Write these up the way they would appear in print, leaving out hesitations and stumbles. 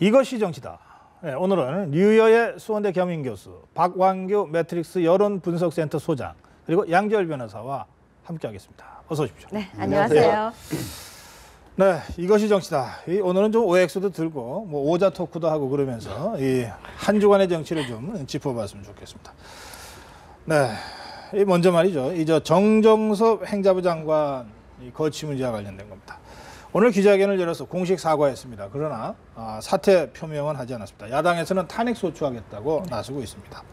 이것이 정치다. 네, 오늘은 뉴여의 수원대 겸임교수, 박완규 매트릭스 여론분석센터 소장, 그리고 양지열 변호사와 함께하겠습니다. 어서 오십시오. 네, 안녕하세요. 네, 이것이 정치다. 오늘은 좀 OX도 들고 뭐 오자 토크도 하고 그러면서 이 한 주간의 정치를 좀 짚어봤으면 좋겠습니다. 네, 먼저 말이죠. 이 정정섭 행자부 장관 거취 문제와 관련된 겁니다. 오늘 기자회견을 열어서 공식 사과했습니다. 그러나 사퇴 표명은 하지 않았습니다. 야당에서는 탄핵 소추하겠다고 나서고 있습니다.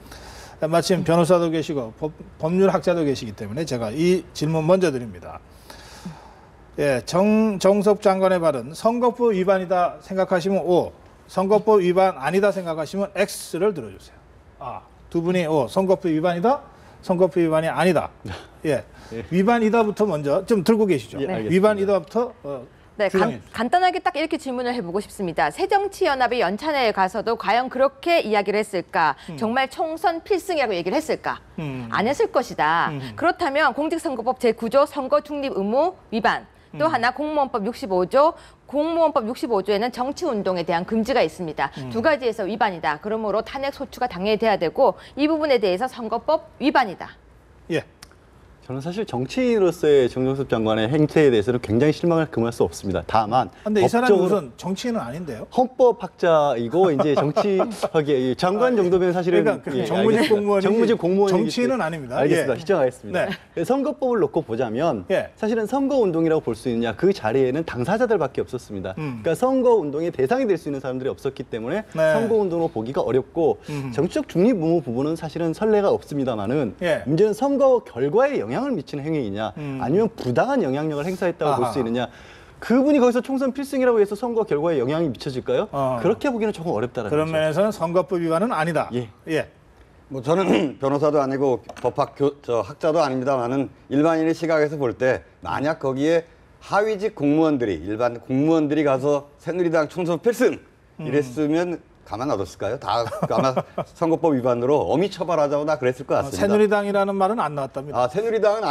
마침 변호사도 계시고 법률학자도 계시기 때문에 제가 이 질문 먼저 드립니다. 예, 정섭 장관의 발언 선거법 위반이다 생각하시면 O, 선거법 위반 아니다 생각하시면 X를 들어주세요. 두 분이 O, 선거법 위반이다, 선거법 위반이 아니다. 예, 위반이다부터 먼저 좀 들고 계시죠. 네. 위반이다부터 네, 간단하게 딱 이렇게 질문을 해보고 싶습니다. 새정치연합의 연찬회에 가서도 과연 그렇게 이야기를 했을까? 정말 총선 필승이라고 얘기를 했을까? 안 했을 것이다. 그렇다면 공직선거법 제9조 선거 중립 의무 위반, 또 하나 공무원법 65조, 공무원법 65조에는 정치운동에 대한 금지가 있습니다. 두 가지에서 위반이다. 그러므로 탄핵 소추가 당연히 돼야 되고 이 부분에 대해서 선거법 위반이다. 예. 저는 사실 정치인으로서의 정정섭 장관의 행태에 대해서는 굉장히 실망을 금할 수 없습니다. 다만 근데 이 사람이 무슨 정치인은 아닌데요? 헌법학자이고 이제 정치학의 장관 정도면 사실은 그러니까 정무직 공무원이 정치인은 아닙니다. 알겠습니다. 예. 시정하겠습니다. 네. 선거법을 놓고 보자면 사실은 선거운동이라고 볼 수 있느냐, 그 자리에는 당사자들밖에 없었습니다. 그러니까 선거운동의 대상이 될 수 있는 사람들이 없었기 때문에 선거운동으로 보기가 어렵고 정치적 중립 의무 부분은 사실은 선례가 없습니다만은 문제는 선거 결과에 영향을 미치는 행위이냐, 아니면 부당한 영향력을 행사했다고 볼 수 있느냐. 그분이 거기서 총선 필승이라고 해서 선거 결과에 영향이 미쳐질까요? 그렇게 보기는 조금 어렵다는 거죠. 그런 면에서는 선거법 위반은 아니다. 예. 뭐 저는 변호사도 아니고 학자도 아닙니다만은 일반인의 시각에서 볼 때 만약 거기에 하위직 공무원들이, 일반 공무원들이 가서 새누리당 총선 필승 이랬으면 가만 놔뒀을까요? 다 아마 선거법 위반으로 엄히 처벌하자고 그랬을 것 같습니다. 새누리당이라는 말은 안 나왔답니다. 새누리당은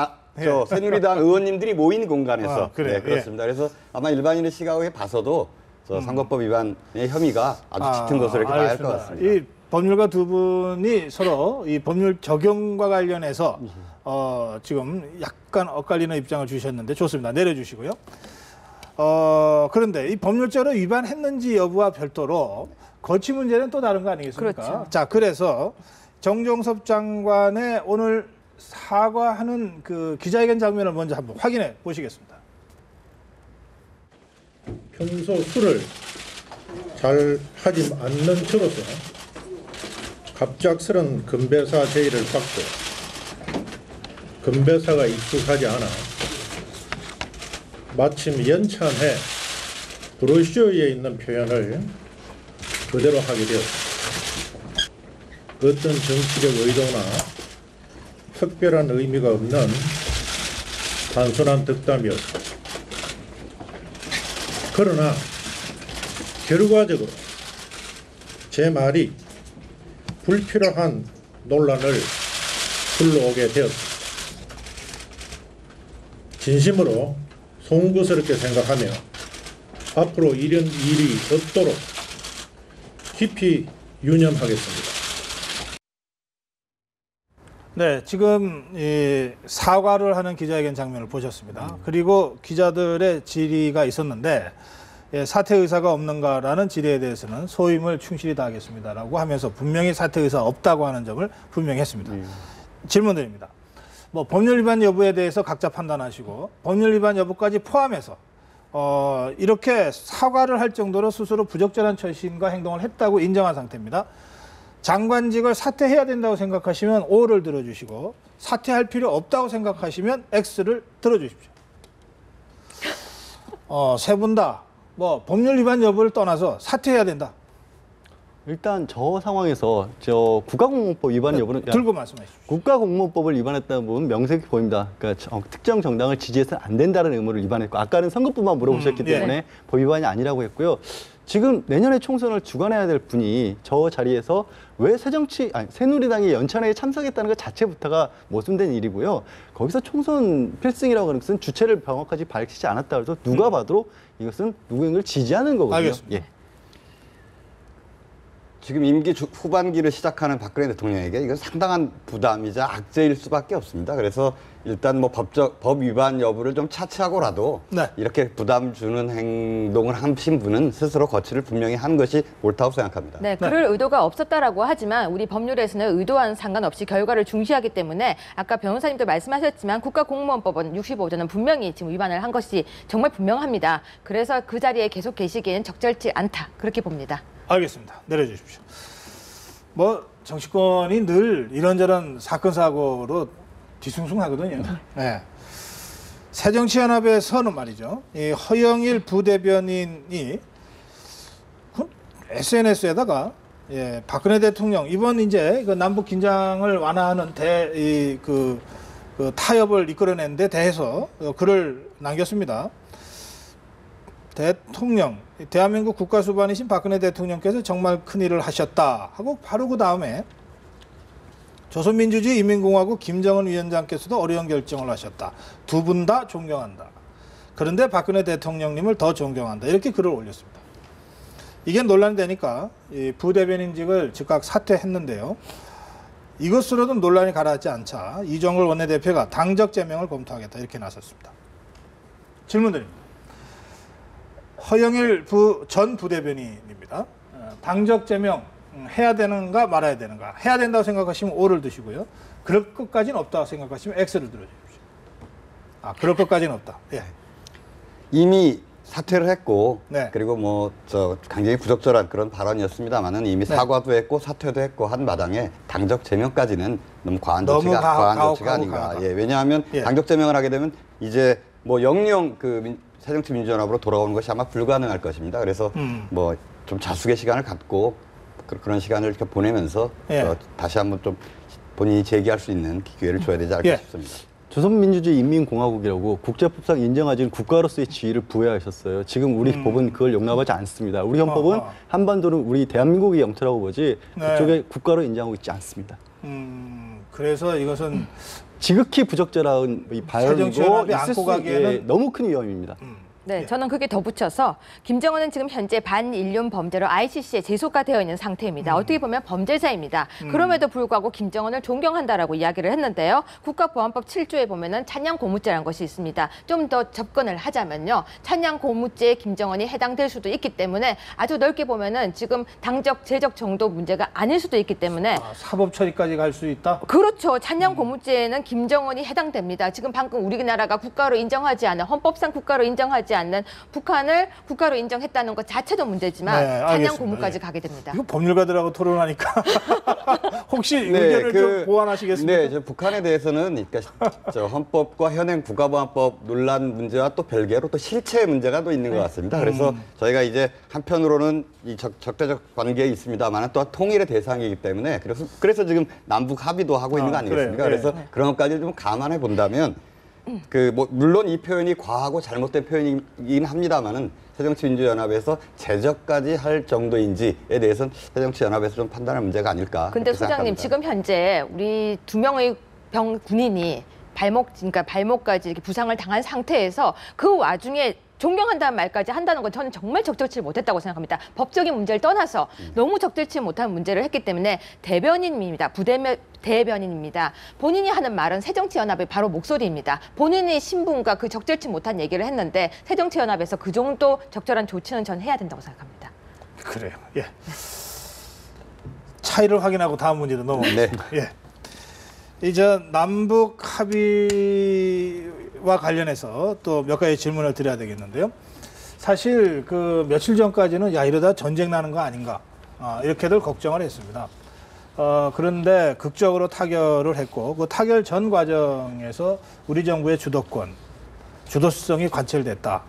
새누리당 의원님들이 모인 공간에서 그래요. 그렇습니다. 그래서 아마 일반인의 시각에 봐서도 선거법 위반의 혐의가 아주 짙은 것으로 이렇게 봐야 할 것 같습니다. 이 법률가 두 분이 서로 이 법률 적용과 관련해서 지금 약간 엇갈리는 입장을 주셨는데 좋습니다. 내려주시고요. 그런데 이 법률적으로 위반했는지 여부와 별도로 거취 문제는 또 다른 거 아니겠습니까? 그렇죠. 자, 그래서 정정섭 장관의 오늘 사과하는 그 기자회견 장면을 먼저 한번 확인해 보시겠습니다. 평소 술을 잘 하지 않는 저로서 갑작스런 건배사 제의를 받고 건배사가 익숙하지 않아 마침 연찬회 브로셔에 있는 표현을 그대로 하게 되었습니다. 어떤 정치적 의도나 특별한 의미가 없는 단순한 덕담이었습니다. 그러나 결과적으로 제 말이 불필요한 논란을 불러오게 되었습니다. 진심으로 송구스럽게 생각하며 앞으로 이런 일이 없도록 깊이 유념하겠습니다. 네, 지금 이 사과를 하는 기자회견 장면을 보셨습니다. 그리고 기자들의 질의가 있었는데 사퇴 의사가 없는가라는 질의에 대해서는 소임을 충실히 다하겠습니다라고 하면서 분명히 사퇴 의사 없다고 하는 점을 분명히 했습니다. 질문 드립니다. 뭐 법률 위반 여부에 대해서 각자 판단하시고 법률 위반 여부까지 포함해서 이렇게 사과를 할 정도로 스스로 부적절한 처신과 행동을 했다고 인정한 상태입니다. 장관직을 사퇴해야 된다고 생각하시면 O를 들어주시고 사퇴할 필요 없다고 생각하시면 X를 들어주십시오. 세 분 다 뭐 법률 위반 여부를 떠나서 사퇴해야 된다. 일단 저 상황에서 국가공무원법 위반 여부는 들고 말씀해 주십시오. 국가공무원법을 위반했다는 부분은 명색이 보입니다. 그러니까 특정 정당을 지지해서는 안 된다는 의무를 위반했고, 아까는 선거법만 물어보셨기 때문에 법 위반이 아니라고 했고요. 지금 내년에 총선을 주관해야 될 분이 저 자리에서 왜 새누리당이 연찬회에 참석했다는 것 자체부터가 모순된 일이고요. 거기서 총선 필승이라고 하는 것은 주체를 명확하게 밝히지 않았다 해서 누가 봐도 이것은 누구를 지지하는 거거든요. 알겠습니다. 지금 임기 후반기를 시작하는 박근혜 대통령에게 이건 상당한 부담이자 악재일 수밖에 없습니다. 그래서 일단 뭐 법 위반 여부를 좀 차치하고라도 네. 이렇게 부담 주는 행동을 하신 분은 스스로 거취를 분명히 한 것이 옳다고 생각합니다. 네, 그럴 의도가 없었다라고 하지만 우리 법률에서는 의도와는 상관없이 결과를 중시하기 때문에 아까 변호사님도 말씀하셨지만 국가공무원법은 65조는 분명히 지금 위반을 한 것이 정말 분명합니다. 그래서 그 자리에 계속 계시기에는 적절치 않다. 그렇게 봅니다. 알겠습니다. 내려주십시오. 뭐 정치권이 늘 이런저런 사건 사고로 뒤숭숭하거든요. 네. 새정치연합에서는 말이죠. 이 허영일 부대변인이 SNS에다가 박근혜 대통령 이번 이제 그 남북 긴장을 완화하는 그 타협을 이끌어낸 데 대해서 글을 남겼습니다. 대통령, 대한민국 국가수반이신 박근혜 대통령께서 정말 큰일을 하셨다 하고 바로 그 다음에 조선민주주의 인민공화국 김정은 위원장께서도 어려운 결정을 하셨다. 두 분 다 존경한다. 그런데 박근혜 대통령님을 더 존경한다. 이렇게 글을 올렸습니다. 이게 논란이 되니까 이 부대변인직을 즉각 사퇴했는데요. 이것으로도 논란이 가라앉지 않자 이정걸 원내대표가 당적 제명을 검토하겠다 이렇게 나섰습니다. 질문 드립니다. 허영일 전 부대변인입니다. 당적 제명 해야 되는가 말아야 되는가. 해야 된다고 생각하시면 O를 드시고요. 그럴 것까지는 없다고 생각하시면 X를 들어주십시오. 그럴 것까지는 없다. 예. 이미 사퇴를 했고 네. 그리고 뭐 굉장히 부적절한 그런 발언이었습니다만은 이미 네. 사과도 했고 사퇴도 했고 한 마당에 당적 제명까지는 너무 과한 조치가 아닌가. 예, 왜냐하면 예. 당적 제명을 하게 되면 이제 뭐 영영 새정치민주연합으로 돌아오는 것이 아마 불가능할 것입니다. 그래서 뭐 좀 자숙의 시간을 갖고 그런 시간을 이렇게 보내면서 예. 다시 한번 좀 본인이 제기할 수 있는 기회를 줘야 되지 않을까 예. 싶습니다. 조선민주주의 인민공화국이라고 국제법상 인정하지는 국가로서의 지위를 부여하셨어요. 지금 우리 법은 그걸 용납하지 않습니다. 우리 헌법은 한반도는 우리 대한민국의 영토라고 보지 네. 그쪽에 국가로 인정하고 있지 않습니다. 그래서 이것은 지극히 부적절한 이 발언이고 새정치연합이 있을 안고 수 가기에는 너무 큰 위험입니다. 네, 저는 그게 더 붙여서 김정은은 지금 현재 반인륜 범죄로 ICC에 제소가 되어 있는 상태입니다. 어떻게 보면 범죄자입니다. 그럼에도 불구하고 김정은을 존경한다라고 이야기를 했는데요. 국가보안법 7조에 보면은 찬양고무죄라는 것이 있습니다. 좀 더 접근을 하자면요. 찬양고무죄에 김정은이 해당될 수도 있기 때문에 아주 넓게 보면은 지금 당적, 재적 정도 문제가 아닐 수도 있기 때문에 사법 처리까지 갈 수 있다? 그렇죠. 찬양고무죄에는 김정은이 해당됩니다. 지금 방금 우리나라가 국가로 인정하지 않은 헌법상 국가로 인정하지 않는 북한을 국가로 인정했다는 것 자체도 문제지만 네, 찬양고무까지 예. 가게 됩니다. 이거 법률가들하고 토론하니까 혹시 의견을 좀 보완하시겠습니까? 네, 북한에 대해서는 그러니까 헌법과 현행 국가보안법 논란 문제와 또 별개로 또 실체 문제가 또 있는 것 같습니다. 그래서 저희가 이제 한편으로는 이 적대적 관계에 있습니다만 또 통일의 대상이기 때문에 그래서 지금 남북 합의도 하고 있는 거 아니겠습니까? 그래요. 그래서 그런 것까지 좀 감안해 본다면 물론 이 표현이 과하고 잘못된 표현이긴 합니다만은 새정치민주연합에서 제적까지 할 정도인지에 대해서는 새정치연합에서 좀 판단할 문제가 아닐까. 근데 소장님 생각합니다. 지금 현재 우리 2명의 군인이 발목까지 이렇게 부상을 당한 상태에서 그 와중에 존경한다는 말까지 한다는 건 저는 정말 적절치 못했다고 생각합니다. 법적인 문제를 떠나서 너무 적절치 못한 문제를 했기 때문에 대변인입니다. 대변인입니다. 본인이 하는 말은 새정치연합의 바로 목소리입니다. 본인의 신분과 그 적절치 못한 얘기를 했는데 새정치연합에서 그 정도 적절한 조치는 전 해야 된다고 생각합니다. 그래요. 예. 차이를 확인하고 다음 문제로 넘어가겠습니다. 네. 예. 이제 남북 합의와 관련해서 또 몇 가지 질문을 드려야 되겠는데요. 사실 그 며칠 전까지는 이러다 전쟁 나는 거 아닌가 이렇게들 걱정을 했습니다. 그런데 극적으로 타결을 했고 그 타결 전 과정에서 우리 정부의 주도성이 관철됐다.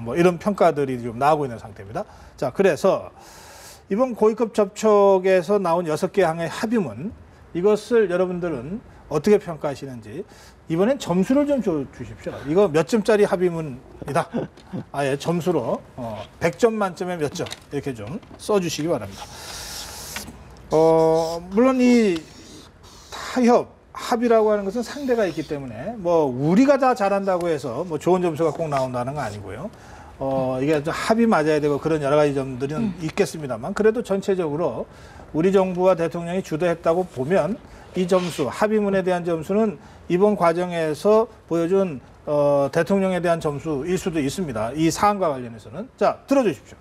뭐 이런 평가들이 좀 나오고 있는 상태입니다. 자, 그래서 이번 고위급 접촉에서 나온 6개 항의 합의문 이것을 여러분들은 어떻게 평가하시는지 이번엔 점수를 좀 주십시오. 이거 몇 점짜리 합의문이다. 아예 점수로 100점 만점에 몇 점 이렇게 좀 써주시기 바랍니다. 물론 이 타협 합의라고 하는 것은 상대가 있기 때문에 뭐 우리가 다 잘한다고 해서 뭐 좋은 점수가 꼭 나온다는 거 아니고요. 이게 좀 합이 맞아야 되고 그런 여러 가지 점들은 있겠습니다만 그래도 전체적으로 우리 정부와 대통령이 주도했다고 보면 이 점수, 합의문에 대한 점수는 이번 과정에서 보여준 대통령에 대한 점수일 수도 있습니다. 이 사안과 관련해서는. 자, 들어주십시오.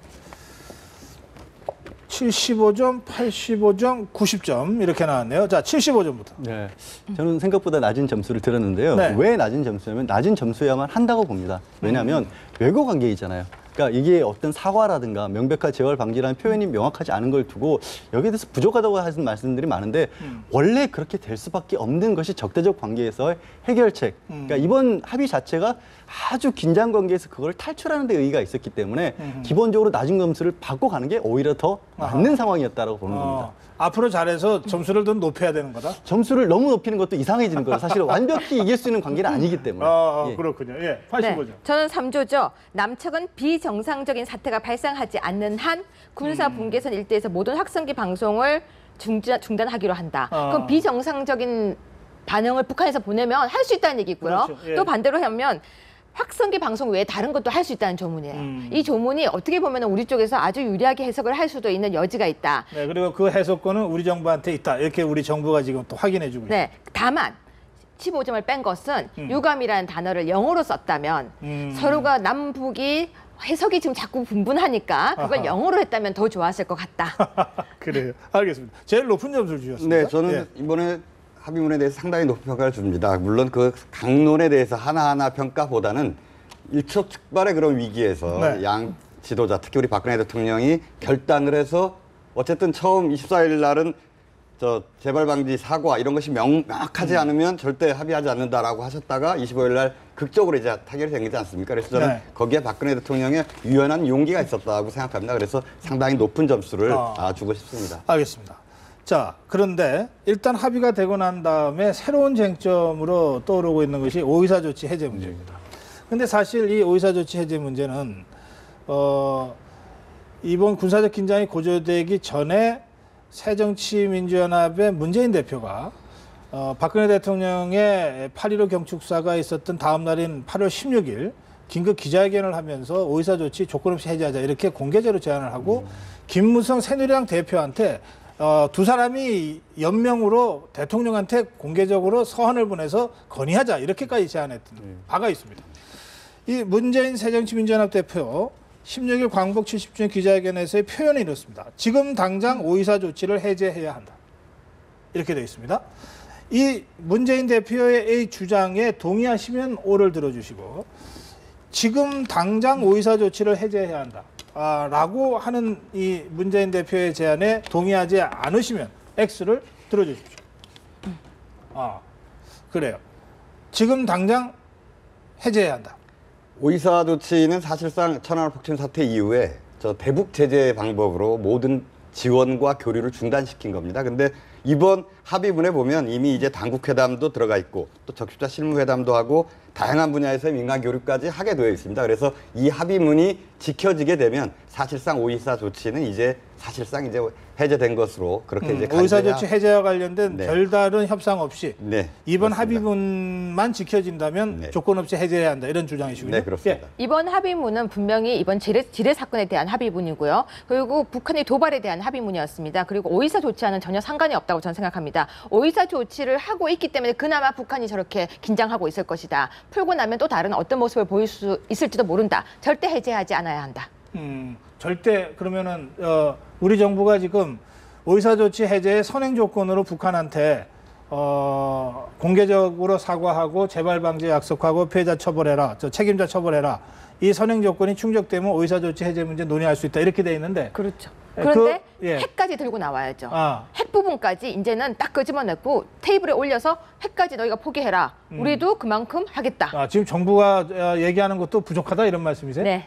75점, 85점, 90점 이렇게 나왔네요. 자, 75점부터. 네, 저는 생각보다 낮은 점수를 들었는데요. 네. 왜 낮은 점수냐면 낮은 점수여야만 한다고 봅니다. 왜냐하면 외교 관계이잖아요. 그러니까 이게 어떤 사과라든가 명백한 재발 방지라는 표현이 명확하지 않은 걸 두고 여기에 대해서 부족하다고 하는 말씀들이 많은데 원래 그렇게 될 수밖에 없는 것이 적대적 관계에서의 해결책. 그러니까 이번 합의 자체가 아주 긴장 관계에서 그걸 탈출하는 데 의의가 있었기 때문에 기본적으로 낮은 점수를 받고 가는 게 오히려 더 맞는 상황이었다고 보는 겁니다. 앞으로 잘해서 점수를 더 높여야 되는 거다? 점수를 너무 높이는 것도 이상해지는 거예요. 사실 완벽히 이길 수 있는 관계는 아니기 때문에. 예. 그렇군요. 예, 85점. 네, 저는 3조죠. 남측은 비정상적인 사태가 발생하지 않는 한 군사 분계선 일대에서 모든 확성기 방송을 중단하기로 한다. 그럼 비정상적인 반응을 북한에서 보내면 할 수 있다는 얘기고요. 그렇죠. 예. 또 반대로 하면 확성기 방송 외에 다른 것도 할 수 있다는 조문이에요. 이 조문이 어떻게 보면 우리 쪽에서 아주 유리하게 해석을 할 수도 있는 여지가 있다. 네, 그리고 그 해석권은 우리 정부한테 있다. 이렇게 우리 정부가 지금 또 확인해주고 있습니다. 네, 다만 15점을 뺀 것은 유감이라는 단어를 영어로 썼다면 서로가 남북이 해석이 지금 자꾸 분분하니까 그걸 아하. 영어로 했다면 더 좋았을 것 같다. 그래요. 알겠습니다. 제일 높은 점수를 주셨습니다. 네, 저는 예. 이번에 합의문에 대해서 상당히 높은 평가를 줍니다. 물론 그 강론에 대해서 하나하나 평가보다는 일촉즉발의 그런 위기에서 네. 양 지도자, 특히 우리 박근혜 대통령이 결단을 해서 어쨌든 처음 24일 날은 저 재발 방지 사과 이런 것이 명확하지 않으면 절대 합의하지 않는다라고 하셨다가 25일 날 극적으로 이제 타결이 된 거지 않습니까? 그래서 저는 네. 거기에 박근혜 대통령의 유연한 용기가 있었다고 생각합니다. 그래서 상당히 높은 점수를 주고 싶습니다. 알겠습니다. 자, 그런데 일단 합의가 되고 난 다음에 새로운 쟁점으로 떠오르고 있는 것이 오이사 조치 해제 문제입니다. 근데 사실 이 오이사 조치 해제 문제는 이번 군사적 긴장이 고조되기 전에 새정치민주연합의 문재인 대표가 박근혜 대통령의 8.15 경축사가 있었던 다음 날인 8월 16일 긴급 기자회견을 하면서 오이사 조치 조건 없이 해제하자 이렇게 공개적으로 제안을 하고 김무성 새누리당 대표한테 두 사람이 연명으로 대통령한테 공개적으로 서한을 보내서 건의하자 이렇게까지 제안했던 바가 있습니다. 이 문재인 새정치민주연합 대표 16일 광복 70주년 기자회견에서의 표현이 이렇습니다. 지금 당장 오이사 조치를 해제해야 한다. 이렇게 되어 있습니다. 이 문재인 대표의 이 주장에 동의하시면 오를 들어주시고 지금 당장 오이사 조치를 해제해야 한다. 라고 하는 이 문재인 대표의 제안에 동의하지 않으시면 X를 들어주십시오. 그래요. 지금 당장 해제해야 한다. 오이사 조치는 사실상 천안함 폭침 사태 이후에 저 대북 제재 방법으로 모든 지원과 교류를 중단시킨 겁니다. 근데 이번 합의문에 보면 이미 이제 당국 회담도 들어가 있고 또 적십자 실무 회담도 하고 다양한 분야에서의 민간 교류까지 하게 되어 있습니다. 그래서 이 합의문이 지켜지게 되면 사실상 오이사 조치는 이제 사실상 이제 해제된 것으로 그렇게 이제 오이사 간주해야- 조치 해제와 관련된 네. 별다른 협상 없이 네, 이번 그렇습니다. 합의문만 지켜진다면 네. 조건 없이 해제해야 한다 이런 주장이시군요. 네, 그렇습니다. 이번 합의문은 분명히 이번 지뢰 사건에 대한 합의문이고요. 그리고 북한의 도발에 대한 합의문이었습니다. 그리고 오이사 조치와는 전혀 상관이 없다고 저는 생각합니다. 오이사 조치를 하고 있기 때문에 그나마 북한이 저렇게 긴장하고 있을 것이다. 풀고 나면 또 다른 어떤 모습을 보일 수 있을지도 모른다. 절대 해제하지 않아야 한다. 절대 그러면은 우리 정부가 지금 오이사 조치 해제의 선행 조건으로 북한한테 공개적으로 사과하고 재발 방지 약속하고 피해자 처벌해라, 책임자 처벌해라. 이 선행 조건이 충족되면 오이사 조치 해제 문제 논의할 수 있다 이렇게 돼 있는데. 그렇죠. 그런데 예. 핵까지 들고 나와야죠. 아. 핵 부분까지 이제는 딱 끄집어내고 테이블에 올려서 핵까지 너희가 포기해라. 우리도 그만큼 하겠다. 지금 정부가 얘기하는 것도 부족하다 이런 말씀이세요? 네.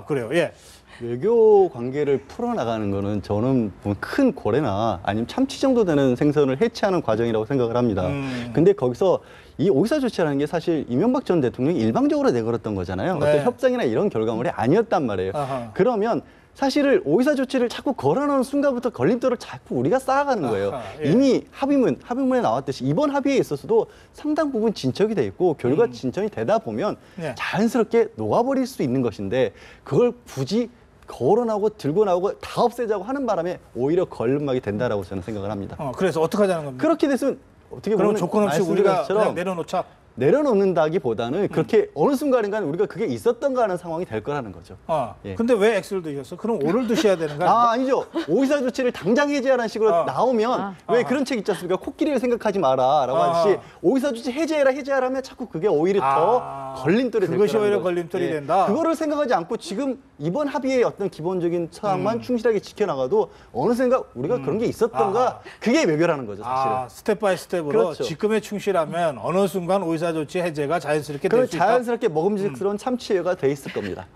그래요. 예. 외교 관계를 풀어나가는 거는 저는 큰 고래나 아니면 참치 정도 되는 생선을 해체하는 과정이라고 생각을 합니다. 근데 거기서 이 오이사 조치라는 게 사실 이명박 전 대통령이 일방적으로 내걸었던 거잖아요. 네. 어떤 협상이나 이런 결과물이 아니었단 말이에요. 아하. 그러면 사실을 오이사 조치를 자꾸 걸어놓은 순간부터 걸림돌을 자꾸 우리가 쌓아가는 거예요. 아하, 예. 이미 합의문에 나왔듯이 이번 합의에 있어서도 상당 부분 진척이 돼 있고 결과 진전이 되다 보면 예. 자연스럽게 녹아버릴 수 있는 것인데 그걸 굳이 걸어나오고 들고 나오고 다 없애자고 하는 바람에 오히려 걸림막이 된다라고 저는 생각을 합니다. 그래서 어떻게 하자는 겁니까? 그렇게 됐으면 어떻게 그럼 보면 조건 없이 말씀드린 우리가 것처럼 그냥 내려놓자. 내려놓는다기보다는 그렇게 어느 순간인가는 우리가 그게 있었던가 하는 상황이 될 거라는 거죠. 예. 근데 왜 X를 드셨어? 그럼 O를 드셔야 되는 거 아니에요? 아니죠. 오이사 조치를 당장 해제하라는 식으로 나오면 왜 그런 책 있지 않습니까? 코끼리를 생각하지 마라라고 하듯이 오이사 조치 해제하라 하면 자꾸 그게 오히려 더 걸림돌이 될 그것이 거라는 오히려 거죠. 걸림돌이 된다? 그거를 생각하지 않고 지금 이번 합의의 어떤 기본적인 사항만 충실하게 지켜나가도 어느 순간 우리가 그런 게 있었던가 그게 외교라는 거죠, 사실은. 스텝 바이 스텝으로 그렇죠. 지금에 충실하면 어느 순간 오이사 조치 해제가 자연스럽게 그럼 될 수 있다. 자연스럽게 먹음직스러운 참치회가 돼 있을 겁니다.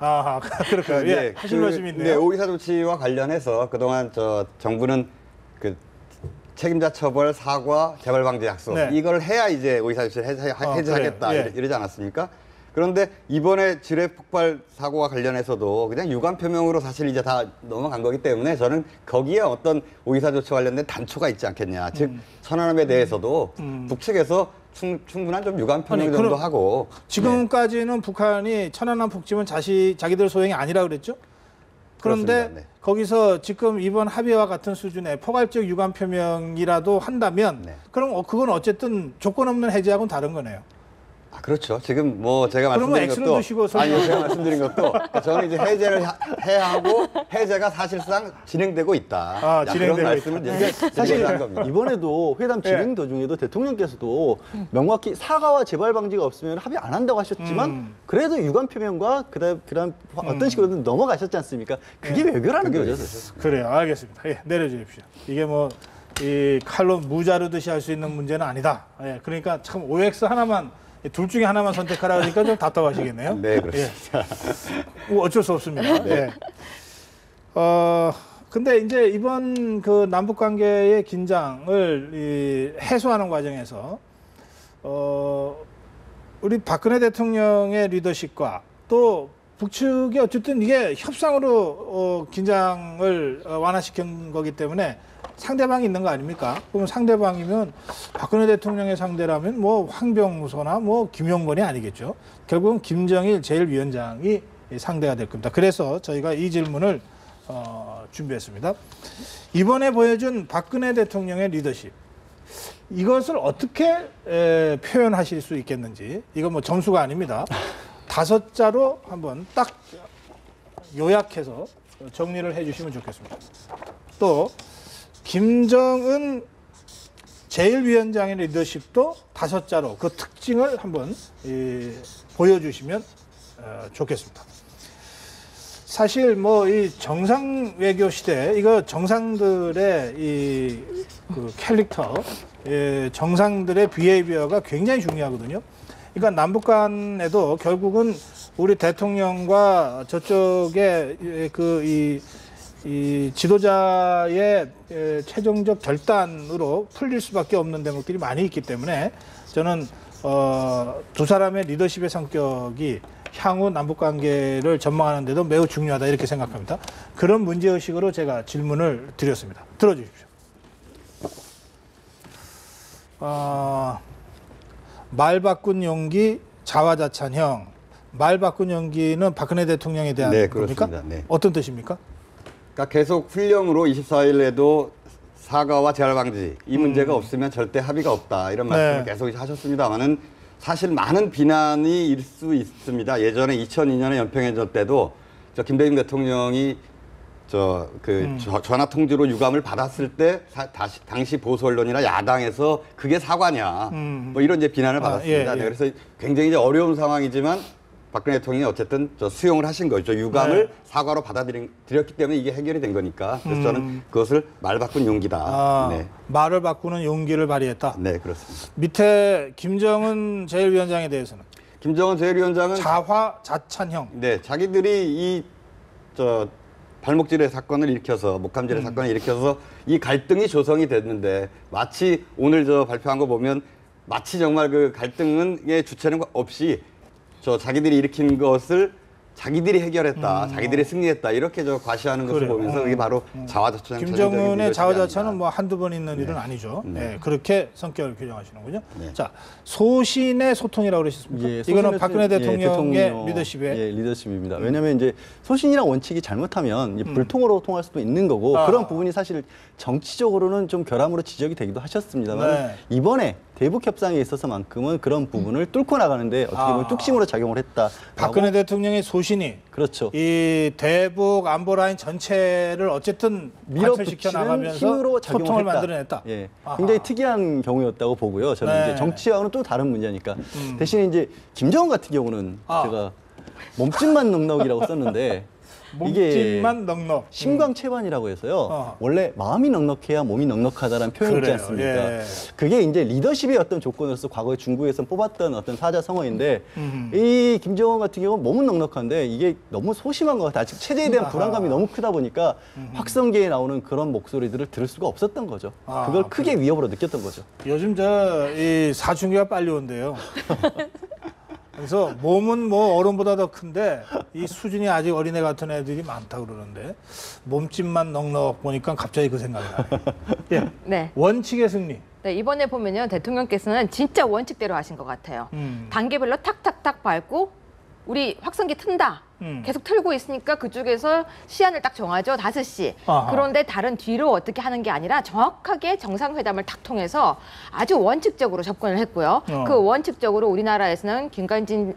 그렇군요. 예, 네, 하실 말씀이 있네요. 네, 오이사 조치와 관련해서 그동안 정부는 그 책임자 처벌, 사과, 재발 방지 약속 네. 이걸 해야 이제 오이사 조치를 해제하겠다 그래요. 예. 이러지 않았습니까? 그런데 이번에 지뢰 폭발 사고와 관련해서도 그냥 유감 표명으로 사실 이제 다 넘어간 거기 때문에 저는 거기에 어떤 오이사 조치와 관련된 단초가 있지 않겠냐. 즉 천안함에 대해서도 북측에서 충분한 좀 유감 표명 정도 그럼 하고 지금까지는 북한이 천안함 폭침은 자기들 소행이 아니라 그랬죠? 그런데 그렇습니다. 네. 거기서 지금 이번 합의와 같은 수준의 포괄적 유감 표명이라도 한다면 네. 그럼 그건 어쨌든 조건 없는 해제하고는 다른 거네요. 그렇죠. 지금 뭐 제가 그러면 말씀드린 X를 것도 드시고 아니요, 제가 말씀드린 것도 저는 이제 해제를 해야 하고 해제가 사실상 진행되고 있다. 진행되고 그런 말씀을 있다. 이제 사실 한 겁니다. 이번에도 회담 진행 도중에도 대통령께서도 명확히 사과와 재발 방지가 없으면 합의 안 한다고 하셨지만 그래도 유감 표명과 그다음 어떤 식으로든 넘어가셨지 않습니까? 그게 외교라는 거죠. 사실. 그래요. 알겠습니다. 예, 내려주십시오. 이게 뭐 이 칼로 무자르듯이 할 수 있는 문제는 아니다. 예, 그러니까 참 OX 하나만 둘 중에 하나만 선택하라 그러니까 좀 답답하시겠네요. 네, 그렇습니다. 뭐 어쩔 수 없습니다. 네. 근데 이제 이번 그 남북 관계의 긴장을 해소하는 과정에서 우리 박근혜 대통령의 리더십과 또 북측이 어쨌든 이게 협상으로 긴장을 완화시킨 거기 때문에 상대방이 있는 거 아닙니까? 그럼 상대방이면 박근혜 대통령의 상대라면 뭐 황병소나 뭐 김용건이 아니겠죠. 결국은 김정일 제1위원장이 상대가 될 겁니다. 그래서 저희가 이 질문을 준비했습니다. 이번에 보여준 박근혜 대통령의 리더십, 이것을 어떻게 표현하실 수 있겠는지, 이건 뭐 점수가 아닙니다. 5자로 한번 딱 요약해서 정리를 해주시면 좋겠습니다. 또 김정은 제1위원장의 리더십도 5자로 그 특징을 한번 보여주시면 좋겠습니다. 사실 뭐 이 정상 외교 시대, 이거 정상들의 그 캐릭터, 정상들의 비헤이비어가 굉장히 중요하거든요. 그러니까 남북 간에도 결국은 우리 대통령과 저쪽에 이 지도자의 최종적 결단으로 풀릴 수밖에 없는 대목들이 많이 있기 때문에 저는 두 사람의 리더십의 성격이 향후 남북 관계를 전망하는 데도 매우 중요하다 이렇게 생각합니다. 그런 문제의식으로 제가 질문을 드렸습니다. 들어주십시오. 말 바꾼 용기, 자화자찬형. 말 바꾼 용기는 박근혜 대통령에 대한 네, 겁니까? 그렇습니다. 네. 어떤 뜻입니까? 그러니까 계속 훈령으로 24일에도 사과와 재발 방지 이 문제가 없으면 절대 합의가 없다 이런 말씀을 계속 하셨습니다만은 사실 많은 비난이 일 수 있습니다. 예전에 2002년에 연평해전 때도 김대중 대통령이 전화 통지로 유감을 받았을 때 당시 보수 언론이나 야당에서 그게 사과냐 뭐 이런 이제 비난을 받았습니다. 네, 그래서 굉장히 이제 어려운 상황이지만 박근혜 대통령이 어쨌든 수용을 하신 거죠. 유감을 사과로 받아들였기 때문에 이게 해결이 된 거니까. 그래서 저는 그것을 말 바꾼 용기다. 네. 말을 바꾸는 용기를 발휘했다. 네, 그렇습니다. 밑에 김정은 제1위원장에 대해서는 김정은 제1위원장은 자화자찬형. 네, 자기들이 발목질의 사건을 일으켜서 목함질의 사건을 일으켜서 이 갈등이 조성이 됐는데 마치 오늘 발표한 거 보면 마치 정말 그 갈등의 주체는 없이 자기들이 일으킨 것을 자기들이 해결했다, 자기들이 승리했다 이렇게 저 과시하는 것을 그래요. 보면서 그게 바로 자화자찬 김정은의 자화자찬은 뭐 한두 번 있는 일은 아니죠. 네, 그렇게 성격을 규정하시는군요. 네. 자, 소신의 소통이라고 그러셨습니까? 예, 이거는 소신의 박근혜 대통령의 대통령, 리더십에 예, 리더십입니다. 왜냐하면 이제 소신이랑 원칙이 잘못하면 이제 불통으로 통할 수도 있는 거고 그런 부분이 사실 정치적으로는 좀 결함으로 지적이 되기도 하셨습니다만 네. 이번에 대북 협상에 있어서만큼은 그런 부분을 뚫고 나가는데 어떻게 보면 뚝심으로 작용을 했다. 박근혜 대통령의 소신이 그렇죠. 이 대북 안보 라인 전체를 어쨌든 관철시켜 밀어붙이는 나가면서 힘으로 작용을 소통을 했다. 만들어냈다. 예, 아하. 굉장히 특이한 경우였다고 보고요. 저는 네. 이제 정치와는 또 다른 문제니까. 대신에 이제 김정은 같은 경우는 제가 몸집만 넉넉이라고 썼는데 이게 몸집만 넉넉. 심광채반이라고 해서요. 원래 마음이 넉넉해야 몸이 넉넉하다라는 표현이 있지 그래요. 않습니까? 예. 그게 이제 리더십의 어떤 조건으로서 과거에 중국에서 뽑았던 어떤 사자성어인데 이 김정은 같은 경우는 몸은 넉넉한데 이게 너무 소심한 것 같아요. 아직 체제에 대한 불안감이 너무 크다 보니까 확성기에 나오는 그런 목소리들을 들을 수가 없었던 거죠. 그걸 크게 위협으로 느꼈던 거죠. 요즘 이 사춘기가 빨리 온대요. 그래서 몸은 뭐 어른보다 더 큰데 이 수준이 아직 어린애 같은 애들이 많다 그러는데 몸집만 넉넉 보니까 갑자기 그 생각이 나요. 예. 네. 원칙의 승리. 네, 이번에 보면요. 대통령께서는 진짜 원칙대로 하신 것 같아요. 단계별로 탁탁탁 밟고 우리 확성기 튼다. 계속 틀고 있으니까 그쪽에서 시한을 딱 정하죠. 5시. 아하. 그런데 다른 뒤로 어떻게 하는 게 아니라 정확하게 정상회담을 탁 통해서 아주 원칙적으로 접근을 했고요. 그 원칙적으로 우리나라에서는 김관진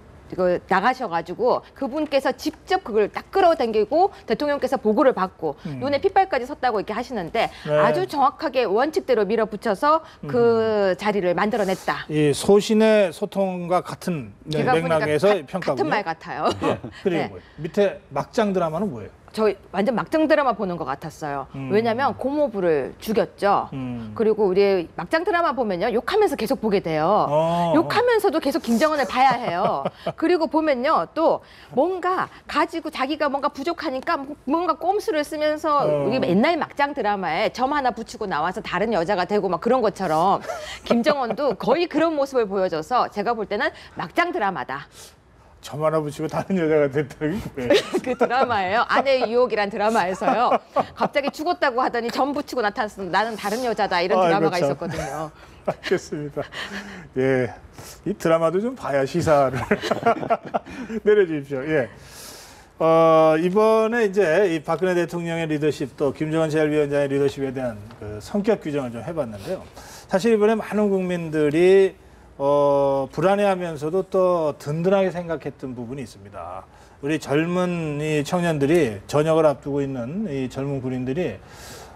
나가셔가지고 그분께서 직접 그걸 딱 끌어당기고 대통령께서 보고를 받고 눈에 핏발까지 섰다고 이렇게 하시는데 네. 아주 정확하게 원칙대로 밀어붙여서 그 자리를 만들어냈다. 이 소신의 소통과 같은 제가 맥락에서 보니까 평가군요. 같은 말 같아요. 예. 그리고 네. 뭐예요? 밑에 막장 드라마는 뭐예요? 저 완전 막장 드라마 보는 것 같았어요. 왜냐하면 고모부를 죽였죠. 그리고 우리 막장 드라마 보면요. 욕하면서 계속 보게 돼요. 욕하면서도 계속 김정은을 봐야 해요. 그리고 보면요. 또 뭔가 가지고 자기가 뭔가 부족하니까 뭔가 꼼수를 쓰면서 우리 옛날 막장 드라마에 점 하나 붙이고 나와서 다른 여자가 되고 막 그런 것처럼 김정은도 거의 그런 모습을 보여줘서 제가 볼 때는 막장 드라마다. 점 하나 붙이고 다른 여자가 됐다는 게 뭐예요? 그 드라마예요. 아내의 유혹이란 드라마에서요. 갑자기 죽었다고 하더니 점 붙이고 나타났어. 나는 다른 여자다. 이런 드라마가 참. 있었거든요. 알겠습니다. 예, 이 드라마도 좀 봐야 시사를 내려주십시오. 예. 이번에 이제 이 박근혜 대통령의 리더십 또 김정은 제1위원장의 리더십에 대한 그 성격 규정을 좀 해봤는데요. 사실 이번에 많은 국민들이 불안해하면서도 또 든든하게 생각했던 부분이 있습니다. 우리 젊은 이 청년들이 전역을 앞두고 있는 이 젊은 군인들이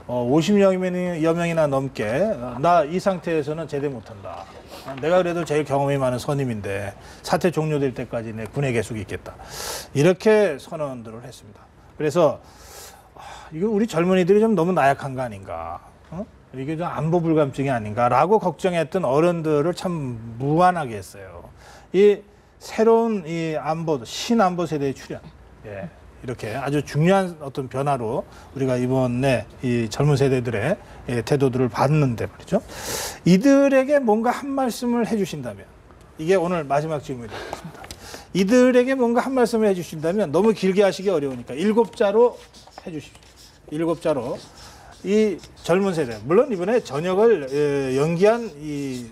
50여 명이나 넘게 나 이 상태에서는 제대 못한다. 내가 그래도 제일 경험이 많은 선임인데 사태 종료될 때까지 내 군에 계속 있겠다. 이렇게 선언들을 했습니다. 그래서 이거 우리 젊은이들이 좀 너무 나약한 거 아닌가. 이게 좀 안보 불감증이 아닌가라고 걱정했던 어른들을 참 무안하게 했어요. 이 새로운 이 안보, 신안보 세대의 출현. 예. 이렇게 아주 중요한 어떤 변화로 우리가 이번에 이 젊은 세대들의 태도들을 봤는데 말이죠. 이들에게 뭔가 한 말씀을 해주신다면, 이게 오늘 마지막 질문이 되겠습니다. 이들에게 뭔가 한 말씀을 해주신다면 너무 길게 하시기 어려우니까 7자로 해주십시오. 7자로. 이 젊은 세대, 물론 이번에 전역을 연기한 이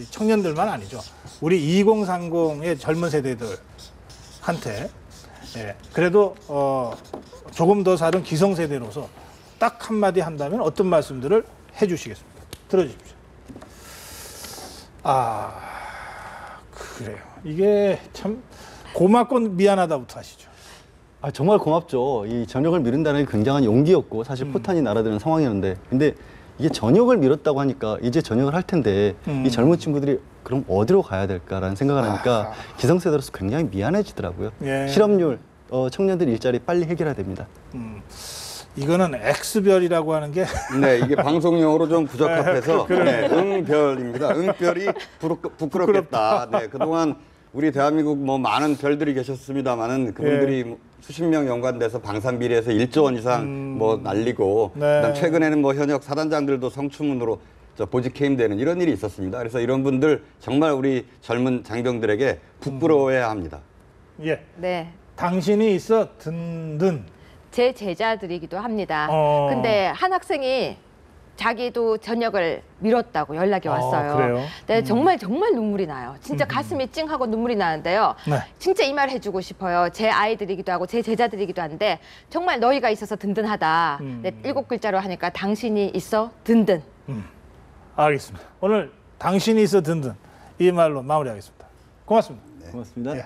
청년들만 아니죠. 우리 2030의 젊은 세대들한테 그래도 조금 더 사는 기성세대로서 딱 한마디 한다면 어떤 말씀들을 해주시겠습니까? 들어주십시오. 그래요. 이게 참 고맙고 미안하다부터 하시죠. 정말 고맙죠. 이 전역을 미룬다는 게 굉장한 용기였고 사실 포탄이 날아드는 상황이었는데 근데 이게 전역을 미뤘다고 하니까 이제 전역을 할 텐데 이 젊은 친구들이 그럼 어디로 가야 될까라는 생각을 하니까 기성세대로서 굉장히 미안해지더라고요. 예. 실업률, 청년들 일자리 빨리 해결해야 됩니다. 이거는 X별이라고 하는 게 네, 이게 방송용어로 좀 부적합해서 네, 응별입니다. 응별이 부끄럽겠다. 네, 그동안 우리 대한민국 뭐 많은 별들이 계셨습니다만은 그분들이 수십 명 연관돼서 방산비리에서 1조 원 이상 뭐 날리고 그다음 최근에는 뭐 현역 사단장들도 성추문으로 보직 해임되는 이런 일이 있었습니다. 그래서 이런 분들 정말 우리 젊은 장병들에게 부끄러워해야 합니다. 예. 네. 당신이 있어 든든. 제 제자들이기도 합니다. 어. 근데 한 학생이 자기도 전역을 미뤘다고 연락이 왔어요. 그래요? 네, 정말 눈물이 나요. 진짜 가슴이 찡하고 눈물이 나는데요. 네. 진짜 이 말 해주고 싶어요. 제 아이들이기도 하고 제 제자들이기도 한데 정말 너희가 있어서 든든하다. 네, 7글자로 하니까 당신이 있어 든든. 알겠습니다. 오늘 당신이 있어 든든 이 말로 마무리하겠습니다. 고맙습니다. 고맙습니다. 예.